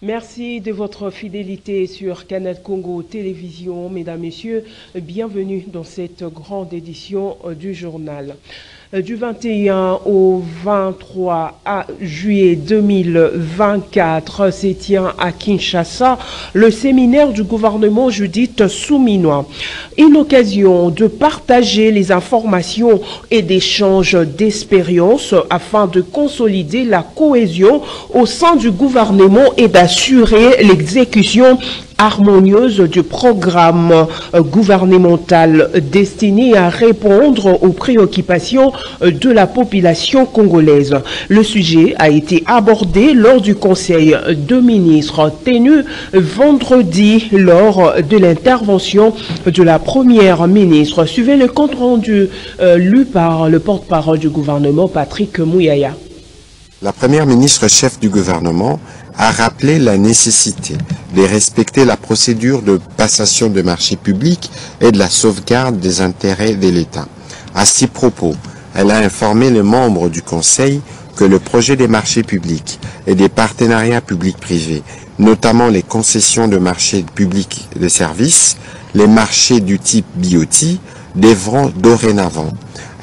Merci de votre fidélité sur Canal Congo Télévision. Mesdames, Messieurs, bienvenue dans cette grande édition du journal. Du 21 au 23 juillet 2024 se tient à Kinshasa le séminaire du gouvernement Judith Souminois. Une occasion de partager les informations et d'échanges d'expériences afin de consolider la cohésion au sein du gouvernement et d'assurer l'exécution harmonieuse du programme gouvernemental destiné à répondre aux préoccupations de la population congolaise. Le sujet a été abordé lors du Conseil de ministres tenu vendredi lors de l'intervention de la Première ministre. Suivez le compte rendu lu par le porte-parole du gouvernement, Patrick Mouyaya. La Première ministre chef du gouvernement a rappelé la nécessité de respecter la procédure de passation de marchés publics et de la sauvegarde des intérêts de l'État. À ces propos, elle a informé les membres du Conseil que le projet des marchés publics et des partenariats publics-privés, notamment les concessions de marchés publics de services, les marchés du type BOT, devront dorénavant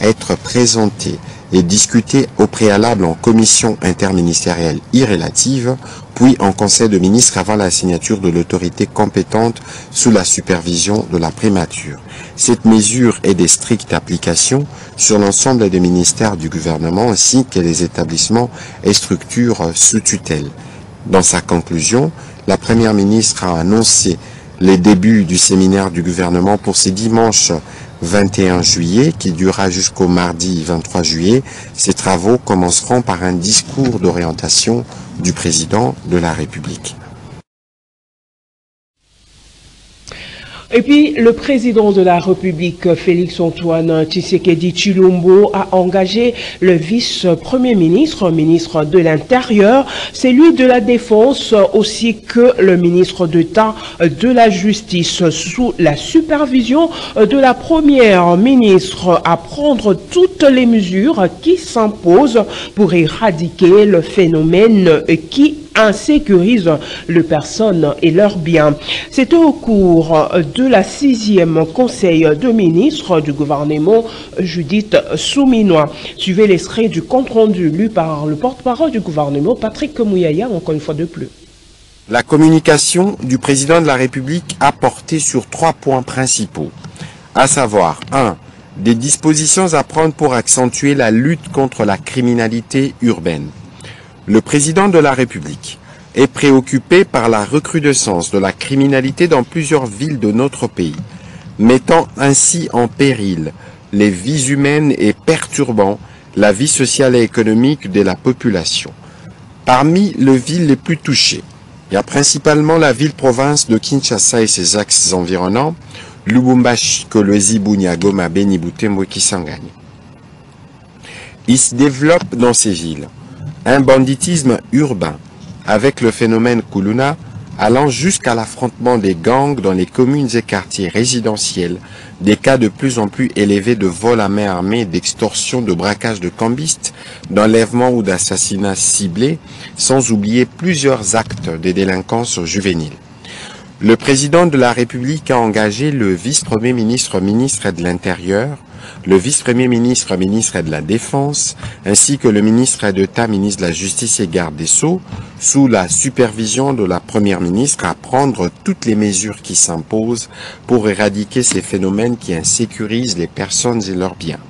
être présentés et discutés au préalable en commission interministérielle irrélative, puis en conseil de ministres avant la signature de l'autorité compétente sous la supervision de la primature. Cette mesure est de stricte application sur l'ensemble des ministères du gouvernement ainsi que les établissements et structures sous tutelle. Dans sa conclusion, la Première ministre a annoncé les débuts du séminaire du gouvernement pour ce dimanche 21 juillet, qui durera jusqu'au mardi 23 juillet. Ces travaux commenceront par un discours d'orientation du président de la République. Et puis, le président de la République, Félix-Antoine Tshisekedi Tshilombo, a engagé le vice-premier ministre, ministre de l'Intérieur, celui de la Défense, aussi que le ministre d'État de la Justice, sous la supervision de la Première ministre, à prendre toutes les mesures qui s'imposent pour éradiquer le phénomène qui insécurise les personnes et leurs biens. C'était au cours de la 6e Conseil de ministres du gouvernement Judith Souminois. Suivez l'extrait du compte rendu lu par le porte-parole du gouvernement Patrick Mouyaya, encore une fois de plus. La communication du président de la République a porté sur 3 points principaux, à savoir 1. Des dispositions à prendre pour accentuer la lutte contre la criminalité urbaine. Le président de la République est préoccupé par la recrudescence de la criminalité dans plusieurs villes de notre pays, mettant ainsi en péril les vies humaines et perturbant la vie sociale et économique de la population. Parmi les villes les plus touchées, il y a principalement la ville-province de Kinshasa et ses axes environnants, Lubumbashi, Kolwezi, Bunia, Goma, Beni, Butembo et Kisangani. Il se développe dans ces villes un banditisme urbain, avec le phénomène Kuluna allant jusqu'à l'affrontement des gangs dans les communes et quartiers résidentiels, des cas de plus en plus élevés de vol à main armée, d'extorsion, de braquage de cambistes, d'enlèvement ou d'assassinats ciblés, sans oublier plusieurs actes de délinquance juvénile. Le président de la République a engagé le vice-premier ministre, ministre de l'Intérieur, le vice-premier ministre, ministre de la Défense, ainsi que le ministre d'État, ministre de la Justice et garde des Sceaux, sous la supervision de la Première ministre, à prendre toutes les mesures qui s'imposent pour éradiquer ces phénomènes qui insécurisent les personnes et leurs biens.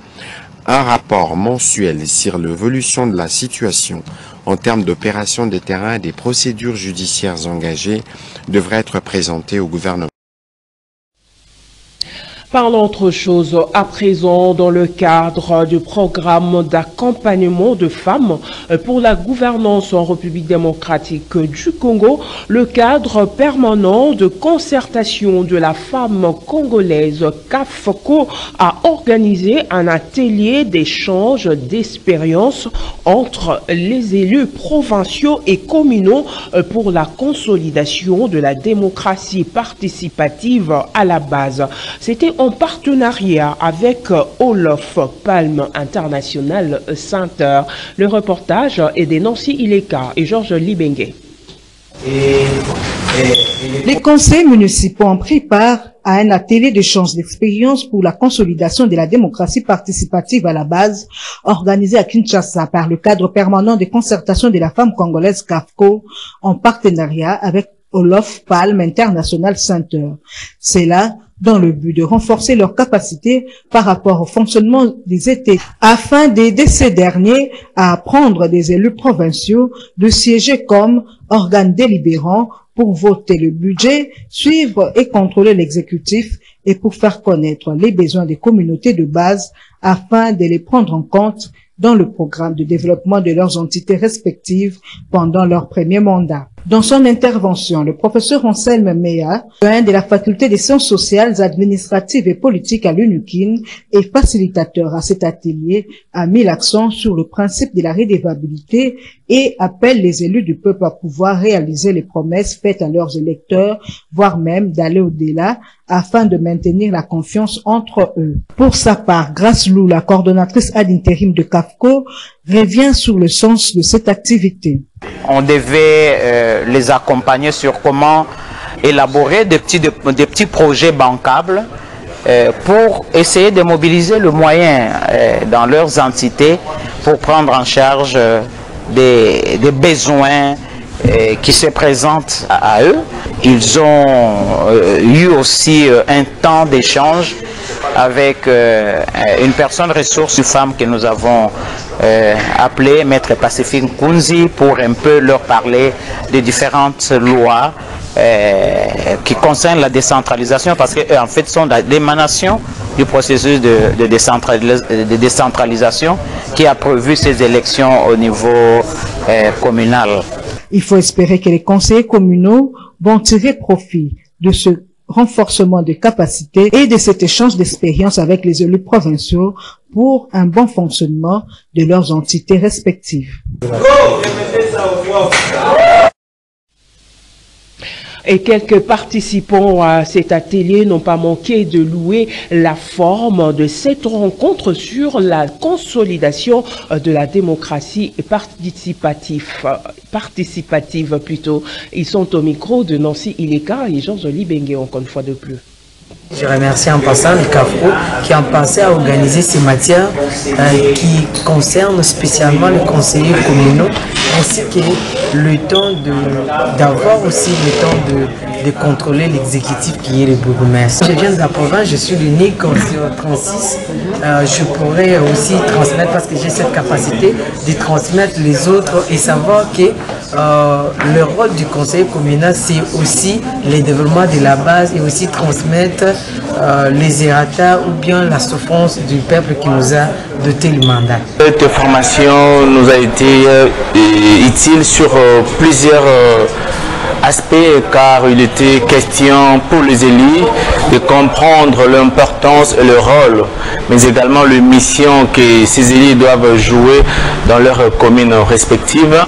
Un rapport mensuel sur l'évolution de la situation en termes d'opérations de terrain et des procédures judiciaires engagées devrait être présenté au gouvernement. Parlons autre chose à présent dans le cadre du programme d'accompagnement de femmes pour la gouvernance en République démocratique du Congo. Le cadre permanent de concertation de la femme congolaise CAFCO a organisé un atelier d'échange d'expériences entre les élus provinciaux et communaux pour la consolidation de la démocratie participative à la base. C'était en partenariat avec Olof Palme International Center. Le reportage est de Nancy Ileka et Georges Libengue. Les conseils municipaux ont pris part à un atelier d'échange d'expérience pour la consolidation de la démocratie participative à la base, organisé à Kinshasa par le cadre permanent de concertation de la femme congolaise CAFCO, en partenariat avec Olof Palm International Center. C'est là dans le but de renforcer leurs capacités par rapport au fonctionnement des États, afin d'aider ces derniers à apprendre des élus provinciaux de siéger comme organes délibérants pour voter le budget, suivre et contrôler l'exécutif et pour faire connaître les besoins des communautés de base afin de les prendre en compte dans le programme de développement de leurs entités respectives pendant leur premier mandat. Dans son intervention, le professeur Anselme Mea, doyen de la faculté des sciences sociales, administratives et politiques à l'UNUKIN et facilitateur à cet atelier, a mis l'accent sur le principe de la redevabilité et appelle les élus du peuple à pouvoir réaliser les promesses faites à leurs électeurs, voire même d'aller au-delà, afin de maintenir la confiance entre eux. Pour sa part, Grace Lou, la coordonnatrice ad intérim de CAFCO, revient sur le sens de cette activité. On devait les accompagner sur comment élaborer des petits projets bancables pour essayer de mobiliser le moyen dans leurs entités pour prendre en charge des besoins qui se présentent à eux. Ils ont eu aussi un temps d'échange avec une personne ressource, une femme que nous avons appelée Maître Pacifique Kunzi, pour un peu leur parler des différentes lois qui concernent la décentralisation, parce qu'eux en fait sont l'émanation du processus de décentralisation qui a prévu ces élections au niveau communal. Il faut espérer que les conseillers communaux vont tirer profit de ce renforcement de capacités et de cet échange d'expérience avec les élus provinciaux pour un bon fonctionnement de leurs entités respectives. Et quelques participants à cet atelier n'ont pas manqué de louer la forme de cette rencontre sur la consolidation de la démocratie participative plutôt. Ils sont au micro de Nancy Ileka et Georges Libengue encore une fois de plus. Je remercie en passant le CAFCO qui ont pensé à organiser ces matières qui concernent spécialement les conseillers communaux, ainsi que le temps d'avoir aussi le temps de contrôler l'exécutif qui est le bourgmestre. Je viens de la province, je suis l'unique conseiller 36. Je pourrais aussi transmettre, parce que j'ai cette capacité de transmettre les autres et savoir que le rôle du conseiller communal, c'est aussi le développement de la base et aussi transmettre les errata ou bien la souffrance du peuple qui nous a doté le mandat. Cette formation nous a été utile sur plusieurs aspects, car il était question pour les élus de comprendre l'importance et le rôle, mais également les missions que ces élus doivent jouer dans leurs communes respectives.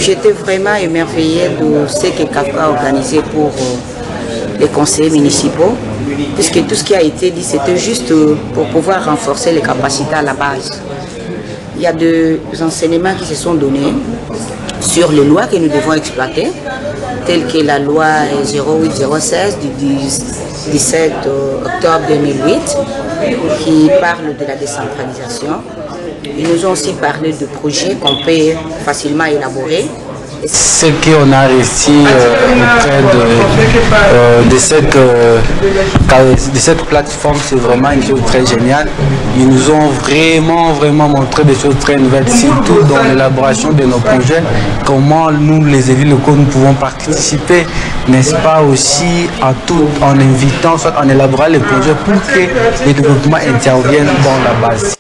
J'étais vraiment émerveillée de ce que CAFCO a organisé pour les conseillers municipaux, puisque tout ce qui a été dit, c'était juste pour pouvoir renforcer les capacités à la base. Il y a des enseignements qui se sont donnés sur les lois que nous devons exploiter, telles que la loi 08-016 du 17 octobre 2008, qui parle de la décentralisation. Ils nous ont aussi parlé de projets qu'on peut facilement élaborer. Ce qu'on a réussi auprès de cette plateforme, c'est vraiment une chose très géniale. Ils nous ont vraiment montré des choses très nouvelles, surtout dans l'élaboration de nos projets, comment nous, les élus locaux, nous pouvons participer, n'est-ce pas, aussi en invitant, soit en élaborant les projets pour que les développements interviennent dans la base.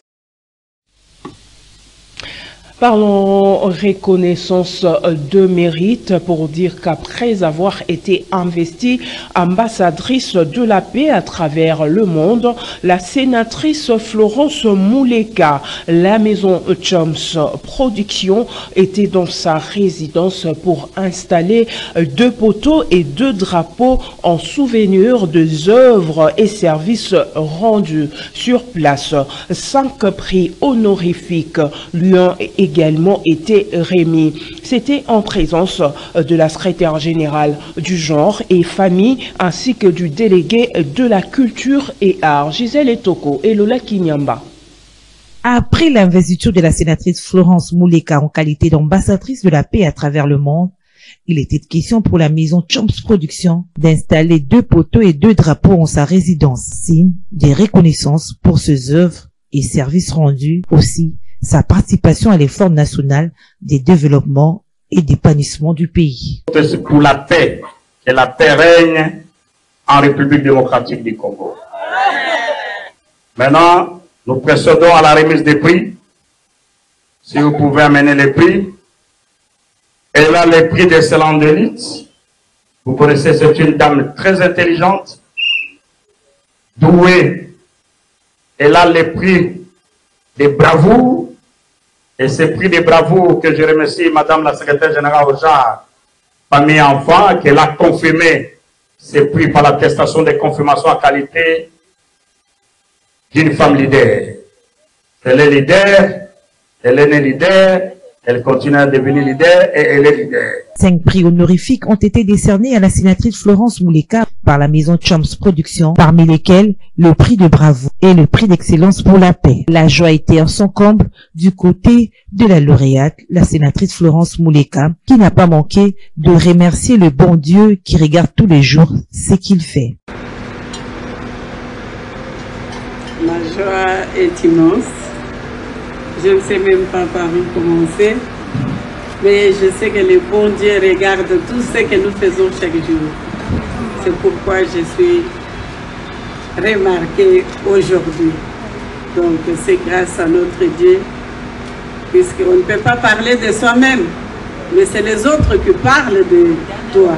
Parlons reconnaissance de mérite pour dire qu'après avoir été investie ambassadrice de la paix à travers le monde, la sénatrice Florence Mouleka, la maison Choms Production, était dans sa résidence pour installer 2 poteaux et 2 drapeaux en souvenir des œuvres et services rendus sur place. 5 prix honorifiques lui ont également été remis. C'était en présence de la secrétaire générale du genre et famille ainsi que du délégué de la culture et art, Gisèle Etoko et Lola Kinyamba. Après l'investiture de la sénatrice Florence Mouleka en qualité d'ambassadrice de la paix à travers le monde, il était question pour la maison Chomps Production d'installer 2 poteaux et 2 drapeaux en sa résidence, signe des reconnaissances pour ses œuvres et services rendus, aussi sa participation à l'effort national des développements et d'épanouissement du pays. C'est pour la paix, que la paix règne en République démocratique du Congo. Maintenant, nous procédons à la remise des prix. Si vous pouvez amener les prix. Et là, les prix d'excellence d'élite. Vous connaissez, c'est une dame très intelligente, douée. Et là, les prix des bravoures. Et ces prix des bravoures que je remercie Madame la secrétaire générale au genre, famille et enfants, qu'elle a confirmé ces prix par l'attestation de confirmation à qualité d'une femme leader. Elle est leader, elle est née leader, elle continue à devenir leader et elle est leader. 5 prix honorifiques ont été décernés à la sénatrice Florence Mouleka par la maison Chomps Production, parmi lesquels le prix de bravoure et le prix d'excellence pour la paix. La joie était en son comble du côté de la lauréate, la sénatrice Florence Mouleka, qui n'a pas manqué de remercier le bon Dieu qui regarde tous les jours ce qu'il fait. Ma joie est immense. Je ne sais même pas par où commencer, mais je sais que le bon Dieu regarde tout ce que nous faisons chaque jour. C'est pourquoi je suis remarquée aujourd'hui. Donc c'est grâce à notre Dieu, puisqu'on ne peut pas parler de soi-même, mais c'est les autres qui parlent de toi.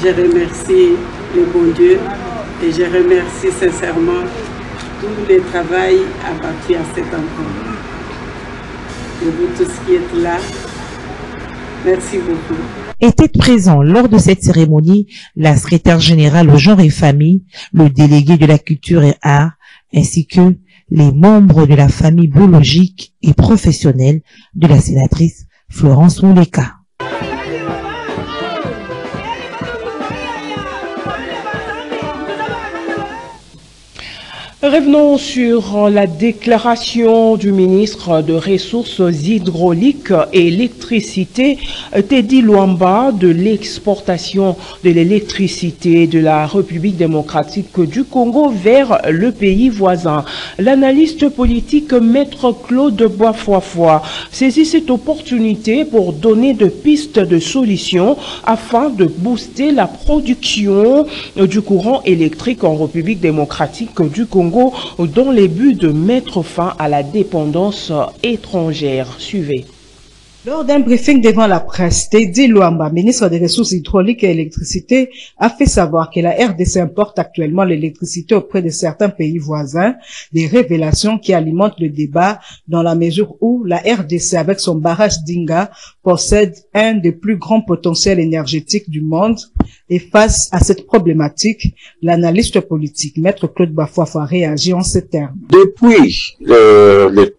Je remercie le bon Dieu et je remercie sincèrement tout le travail abattu à cet enfant. Et vous tous qui êtes là, merci beaucoup. Était présent lors de cette cérémonie la secrétaire générale au genre et famille, le délégué de la culture et art, ainsi que les membres de la famille biologique et professionnelle de la sénatrice Florence Mouleka. Revenons sur la déclaration du ministre des Ressources hydrauliques et électricité, Teddy Luamba, de l'exportation de l'électricité de la République démocratique du Congo vers le pays voisin. L'analyste politique Maître Claude Boisfoifoy saisit cette opportunité pour donner des pistes de solutions afin de booster la production du courant électrique en République démocratique du Congo, dans les buts de mettre fin à la dépendance étrangère. Suivez. Lors d'un briefing devant la presse, Teddy Luamba, ministre des Ressources hydrauliques et électricité, a fait savoir que la RDC importe actuellement l'électricité auprès de certains pays voisins, des révélations qui alimentent le débat dans la mesure où la RDC, avec son barrage d'Inga, possède un des plus grands potentiels énergétiques du monde. Et face à cette problématique, l'analyste politique, Maître Claude Boisfoifoy, réagit en ces termes. Depuis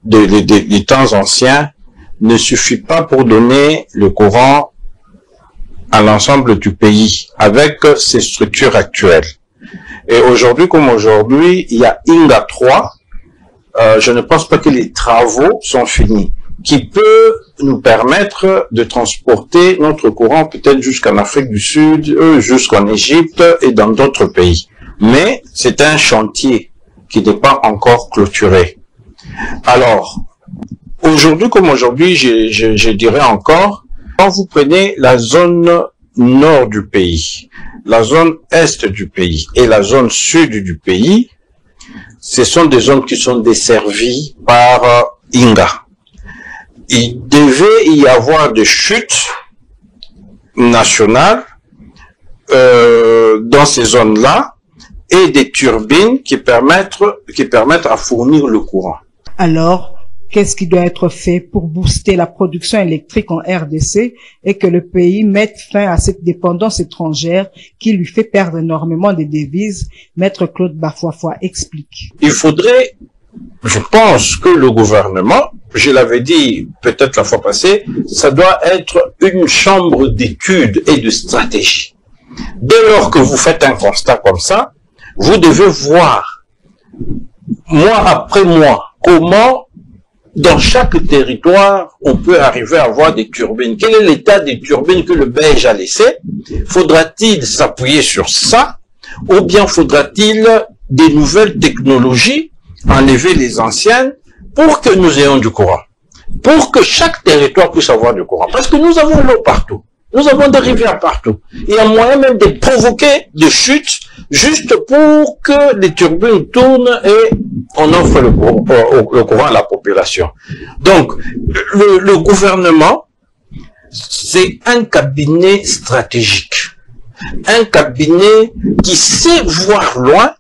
les temps anciens, ne suffit pas pour donner le courant à l'ensemble du pays avec ses structures actuelles. Et aujourd'hui comme aujourd'hui, il y a Inga 3. Je ne pense pas que les travaux sont finis, qui peut nous permettre de transporter notre courant peut-être jusqu'en Afrique du Sud, jusqu'en Égypte et dans d'autres pays. Mais c'est un chantier qui n'est pas encore clôturé. Alors, aujourd'hui comme aujourd'hui, je dirais encore, quand vous prenez la zone nord du pays, la zone est du pays et la zone sud du pays, ce sont des zones qui sont desservies par Inga. Il devait y avoir des chutes nationales dans ces zones-là et des turbines qui permettent à fournir le courant. Alors, qu'est-ce qui doit être fait pour booster la production électrique en RDC et que le pays mette fin à cette dépendance étrangère qui lui fait perdre énormément de devises? Maître Claude Boisfoifoy explique. Il faudrait, je pense que le gouvernement je l'avais dit peut-être la fois passée, ça doit être une chambre d'études et de stratégie. Dès lors que vous faites un constat comme ça, vous devez voir, mois après mois, comment dans chaque territoire, on peut arriver à avoir des turbines. Quel est l'état des turbines que le Belge a laissé? Faudra-t-il s'appuyer sur ça? Ou bien faudra-t-il des nouvelles technologies, enlever les anciennes, pour que nous ayons du courant? Pour que chaque territoire puisse avoir du courant. Parce que nous avons l'eau partout. Nous avons des rivières partout. Il y a moyen même de provoquer des chutes juste pour que les turbines tournent et on offre le courant à la population. Donc, le gouvernement, c'est un cabinet stratégique. Un cabinet qui sait voir loin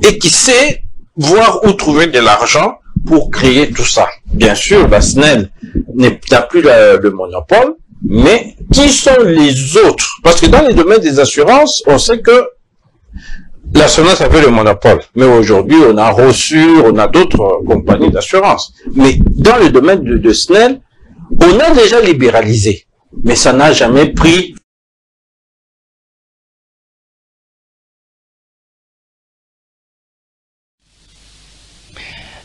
et qui sait voir où trouver de l'argent pour créer tout ça. Bien sûr, la SNEL n'a plus le monopole, mais qui sont les autres? Parce que dans les domaines des assurances, on sait que l'assurance avait le monopole. Mais aujourd'hui, on a reçu, on a d'autres compagnies d'assurance. Mais dans le domaine de SNEL, on a déjà libéralisé. Mais ça n'a jamais pris.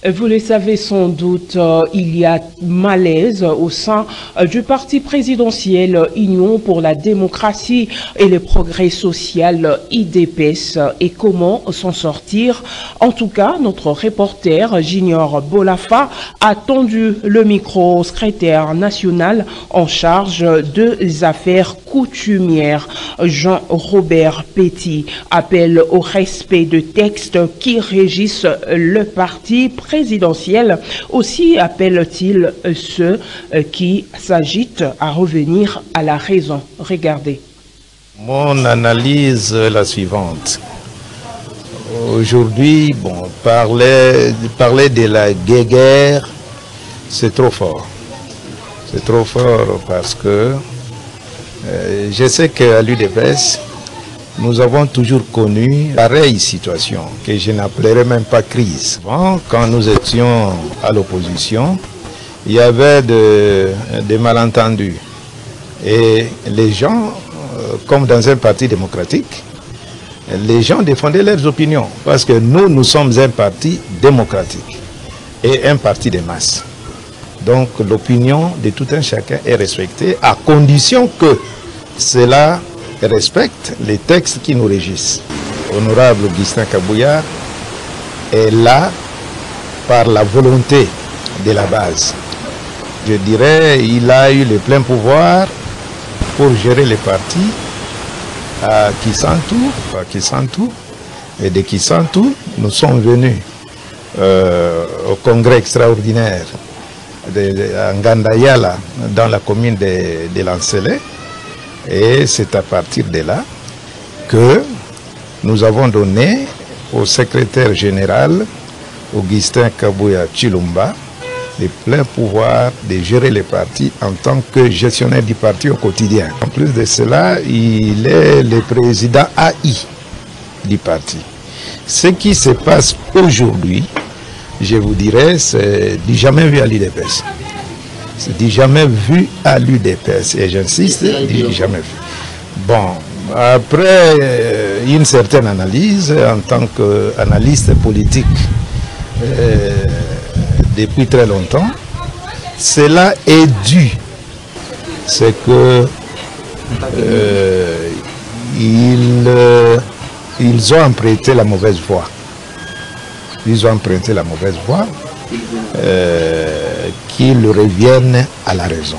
Vous le savez sans doute, il y a malaise au sein du parti présidentiel Union pour la démocratie et le progrès social IDPS. Et comment s'en sortir? En tout cas, notre reporter Junior Bolafa a tendu le micro au secrétaire national en charge des affaires coutumières, Jean-Robert Petit. Appelle au respect de textes qui régissent le parti présidentiel. Aussi appelle-t-il ceux qui s'agitent à revenir à la raison. Regardez. Mon analyse est la suivante. Aujourd'hui, bon, parler de la guéguerre, c'est trop fort. C'est trop fort parce que je sais qu'à l'UDPS, nous avons toujours connu pareille situation, que je n'appellerais même pas crise. Avant, quand nous étions à l'opposition, il y avait des malentendus. Et les gens, comme dans un parti démocratique, les gens défendaient leurs opinions. Parce que nous sommes un parti démocratique et un parti de masse. Donc l'opinion de tout un chacun est respectée à condition que cela respecte les textes qui nous régissent. Honorable Augustin Kabouya est là par la volonté de la base. Je dirais il a eu le plein pouvoir pour gérer les partis à Kisantou. Et de Kisantou, nous sommes venus au congrès extraordinaire à Ngandayala dans la commune de Lancelé. Et c'est à partir de là que nous avons donné au secrétaire général, Augustin Kabouya Chilumba, le plein pouvoir de gérer les partis en tant que gestionnaire du parti au quotidien. En plus de cela, il est le président AI du parti. Ce qui se passe aujourd'hui, je vous dirais, c'est du jamais vu à l'UDPS. C'est du jamais vu à l'UDPS. Et j'insiste, du jamais vu. Bon, après une certaine analyse, en tant qu'analyste politique depuis très longtemps, cela est dû. C'est que ils ont emprunté la mauvaise voie. Ils ont emprunté la mauvaise voie. Qu'ils reviennent à la raison.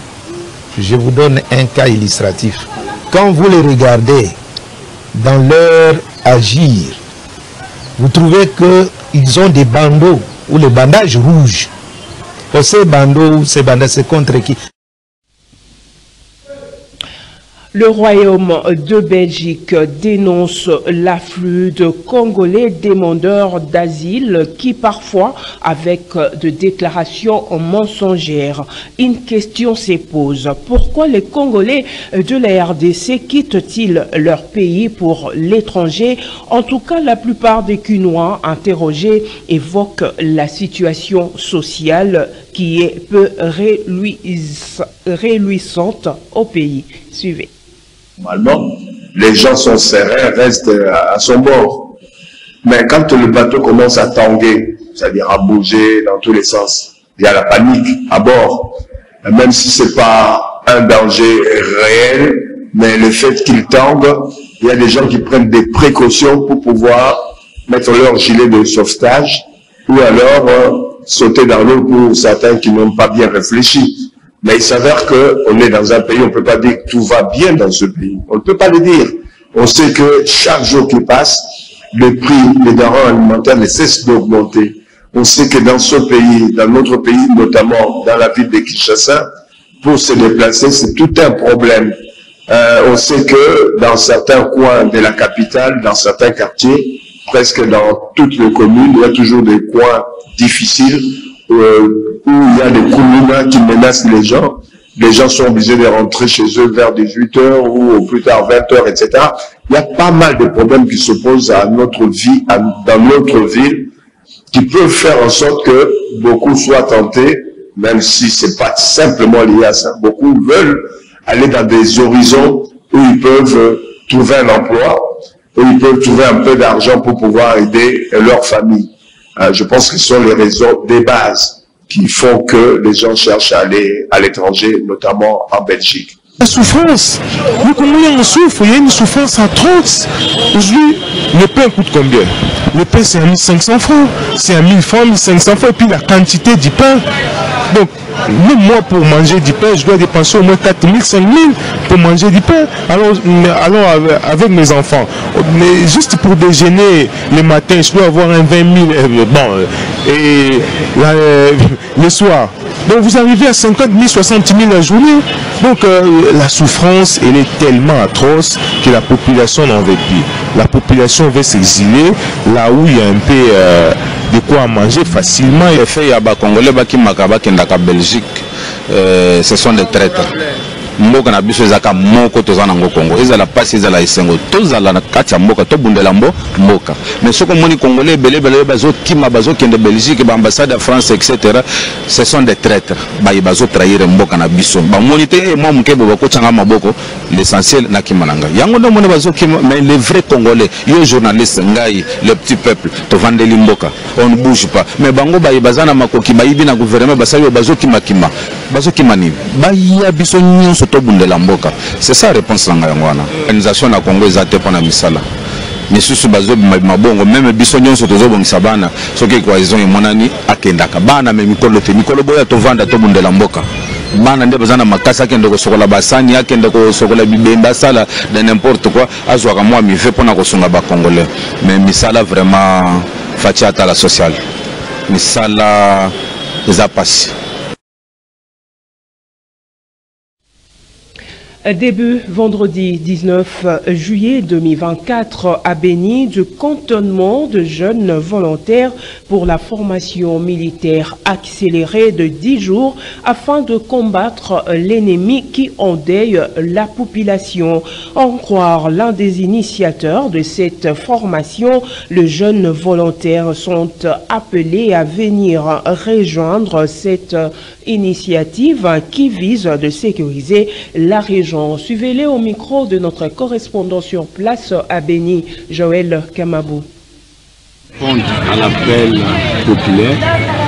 Je vous donne un cas illustratif. Quand vous les regardez dans leur agir, vous trouvez qu'ils ont des bandeaux ou les bandages rouges. Ces bandeaux, c'est contre qui? Le Royaume de Belgique dénonce l'afflux de Congolais demandeurs d'asile qui parfois, avec de déclarations mensongères, une question se pose. Pourquoi les Congolais de la RDC quittent-ils leur pays pour l'étranger? En tout cas, la plupart des Cunois interrogés évoquent la situation sociale qui est peu réjouissante au pays. Suivez. Normalement, les gens sont sereins, restent à son bord. Mais quand le bateau commence à tanguer, c'est-à-dire à bouger dans tous les sens, il y a la panique à bord. Même si c'est pas un danger réel, mais le fait qu'il tangue, il y a des gens qui prennent des précautions pour pouvoir mettre leur gilet de sauvetage ou alors sauter dans l'eau pour certains qui n'ont pas bien réfléchi. Mais il s'avère qu'on est dans un pays, on ne peut pas dire que tout va bien dans ce pays. On ne peut pas le dire. On sait que chaque jour qui passe, le prix des denrées alimentaires ne cesse d'augmenter. On sait que dans ce pays, dans notre pays, notamment dans la ville de Kinshasa, pour se déplacer, c'est tout un problème. On sait que dans certains coins de la capitale, dans certains quartiers, presque dans toutes les communes, il y a toujours des coins difficiles où il y a des koulouna qui menacent les gens. Les gens sont obligés de rentrer chez eux vers 18h ou au plus tard 20h, etc. Il y a pas mal de problèmes qui se posent à notre vie, dans notre ville, qui peuvent faire en sorte que beaucoup soient tentés, même si c'est pas simplement lié à ça. Beaucoup veulent aller dans des horizons où ils peuvent trouver un emploi, où ils peuvent trouver un peu d'argent pour pouvoir aider leur famille. Je pense que ce sont les raisons des bases qui font que les gens cherchent à aller à l'étranger, notamment en Belgique. La souffrance, le Congolais en souffre, il y a une souffrance atroce. Aujourd'hui, le pain coûte combien? Le pain c'est à 1500 francs, c'est à 1000 francs, 1500 francs, et puis la quantité du pain. Donc, même moi pour manger du pain, je dois dépenser au moins 4000, 5000 pour manger du pain. Alors avec mes enfants, mais juste pour déjeuner le matin, je dois avoir un 20 000, et le soir. Donc vous arrivez à 50 000, 60 000 la journée. Donc la souffrance, elle est tellement atroce que la population n'en veut plus. La population veut s'exiler là où il y a un peu de quoi manger facilement. Les faits à Congolais qui en Belgique, ce sont des traîtres. Mboka na biso ezaka moko tozana ngo Congo ezala pasi ezala isengo tozala na kati ya mboka to bundela mboka mais soko moni congolais belé bazo kima bazo kende Belgique ba ambassade de France etc. ce sont des traîtres bazo trahir mboka na biso ba monité moi mukebo bako changa maboko l'essentiel na kimananga yango ndo mona bazo kima mais les vrais congolais yo journaliste ngai le petit peuple to vandeli mboka on ne bouge pas mais bango bazana makoki bayibi na gouvernement basali bazo kima ni baya biso nyonso to bundela mboka. C'est ça la réponse à l'organisation na Congo ezate pona misala. Misusu bazo mabongo même biso nyonso tozo bongisa bana soki coalition emonani akendaka bana me mikolo boya to vanda to bundela mboka. Bana nde bazana makasa akende ko sokola basani akende ko sokola bibemba sala de n'importe quoi azwaka moi mi fait pona ko songa ba congolais. Mais misala vraiment fatiata la sociale. Misala ezapasi. Début vendredi 19 juillet 2024 à Béni, du cantonnement de jeunes volontaires pour la formation militaire accélérée de 10 jours afin de combattre l'ennemi qui endeuille la population. En croire l'un des initiateurs de cette formation, les jeunes volontaires sont appelés à venir rejoindre cette initiative qui vise de sécuriser la région. Suivez-les au micro de notre correspondant sur place à Béni, Joël Kamabou. Répondre à l'appel populaire,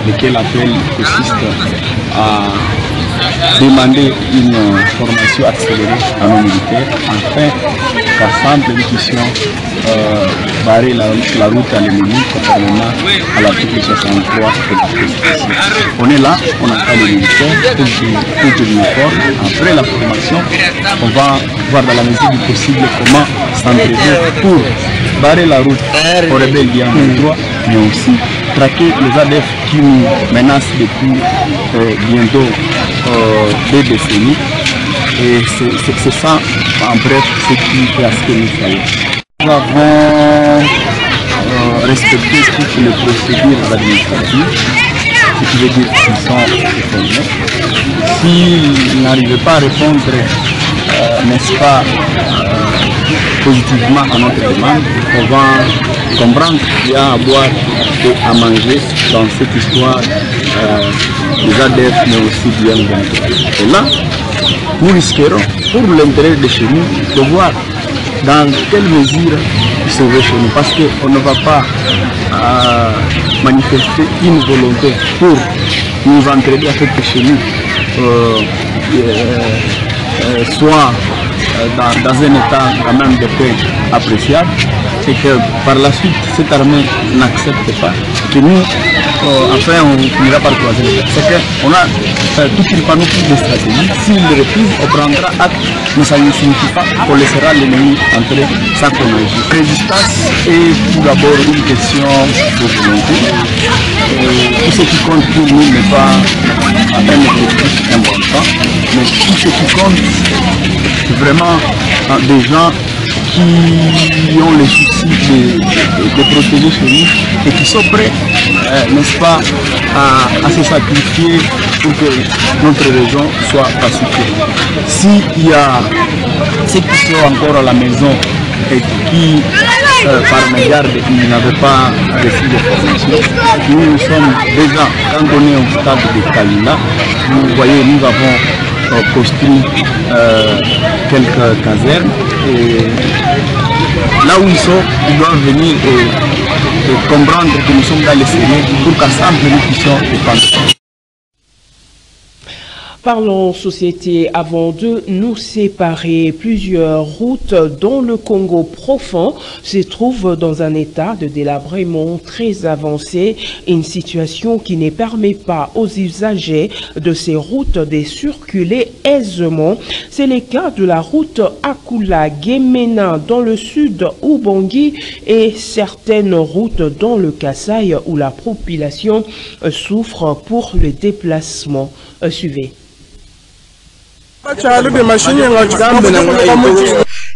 lequel appel consiste à demander une formation accélérée à nos militaires afin qu'ensemble nous puissions barrer la route à l'ennemi conformément à l'article 63 de la Constitution. On est là, on attend les militaires pour tenir fort. Après la formation, on va voir dans la mesure du possible comment s'entraider pour barrer la route aux rebelles du M23, mais aussi traquer les ADF qui nous menacent depuis bientôt 2 décennies Et c'est ça, en bref, ce qui est à ce que nous soyons. Nous avons respecté toutes les procédures administratives, ce qui veut dire qu'ils sont informés. S'ils n'arrivaient pas à répondre, n'est-ce pas, positivement à notre demande, on va comprendre qu'il y a à boire et à manger dans cette histoire des ADF, mais aussi du M23. Et là, nous risquerons, pour l'intérêt de chez nous, de voir dans quelle mesure ils sont chez nous, parce qu'on ne va pas manifester une volonté pour nous entraider à faire que chez nous soit dans un état quand même de paix appréciable, c'est que par la suite cette armée n'accepte pas que nous, enfin on finira par croiser les bras. C'est qu'on a toute une panoplie de stratégies. S'il le refuse, on prendra acte, mais ça ne signifie pas qu'on laissera l'ennemi entrer sans qu'on agisse. La résistance est tout d'abord une question de volonté. Tout ce qui compte pour nous n'est pas un objectif important, mais tout ce qui compte, c'est vraiment des gens qui ont le souci de protéger chez nous et qui sont prêts, n'est-ce pas, à se sacrifier pour que notre région soit pacifiée. S'il y a ceux qui sont encore à la maison et qui, par mégarde, n'avaient pas reçu de formation, nous sommes déjà, quand on est au stade de Kalina, vous voyez, nous avons construit quelques casernes et là où ils sont, ils doivent venir et comprendre que nous sommes dans les séries pour qu'ensemble nous puissions défendre. Parlons société avant de nous séparer. Plusieurs routes dans le Congo profond se trouvent dans un état de délabrement très avancé, une situation qui ne permet pas aux usagers de ces routes de circuler aisément. C'est le cas de la route Akula-Gemena dans le sud Ubangi et certaines routes dans le Kasaï où la population souffre pour le déplacement. Suivez.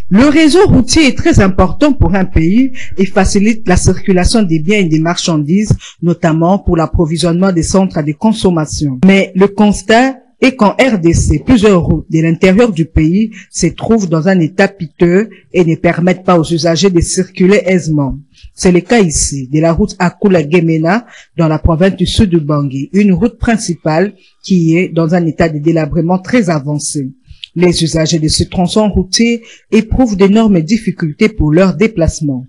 Le réseau routier est très important pour un pays et facilite la circulation des biens et des marchandises, notamment pour l'approvisionnement des centres de consommation. Mais le constat est qu'en RDC, plusieurs routes de l'intérieur du pays se trouvent dans un état piteux et ne permettent pas aux usagers de circuler aisément. C'est le cas ici de la route Akula-Gemena dans la province du sud de Bangui, une route principale qui est dans un état de délabrement très avancé. Les usagers de ce tronçon routier éprouvent d'énormes difficultés pour leur déplacement.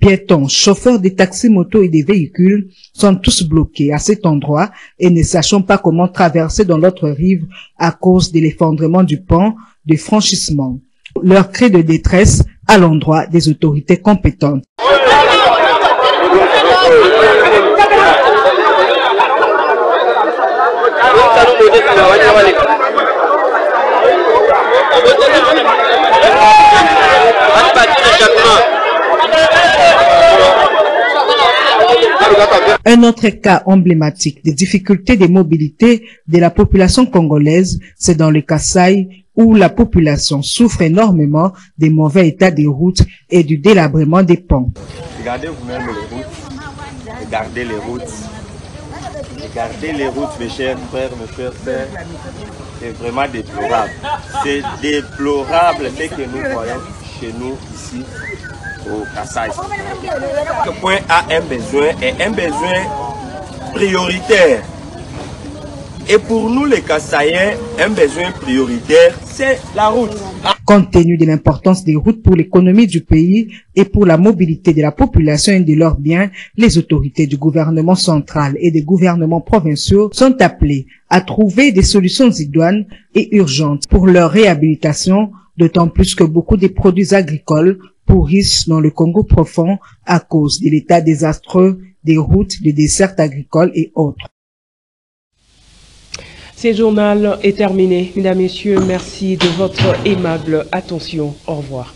Piétons, chauffeurs de taxis, motos et des véhicules sont tous bloqués à cet endroit et ne sachant pas comment traverser dans l'autre rive à cause de l'effondrement du pont de franchissement. Leur cri de détresse à l'endroit des autorités compétentes. Un autre cas emblématique des difficultés de mobilité de la population congolaise, c'est dans le Kasaï où la population souffre énormément des mauvais états des routes et du délabrement des ponts. Regardez vous-même les routes, regardez les routes. Regardez les routes, mes chers frères, mes chères sœurs. C'est vraiment déplorable. C'est déplorable ce que nous voyons chez nous ici au Kasaï. Ce point a un besoin et un besoin prioritaire. Et pour nous les Kasaïens, un besoin prioritaire, c'est la route. Compte tenu de l'importance des routes pour l'économie du pays et pour la mobilité de la population et de leurs biens, les autorités du gouvernement central et des gouvernements provinciaux sont appelées à trouver des solutions idoines et urgentes pour leur réhabilitation, d'autant plus que beaucoup des produits agricoles pourrissent dans le Congo profond à cause de l'état désastreux des routes, des dessertes agricoles et autres. Ce journal est terminé. Mesdames, Messieurs, merci de votre aimable attention. Au revoir.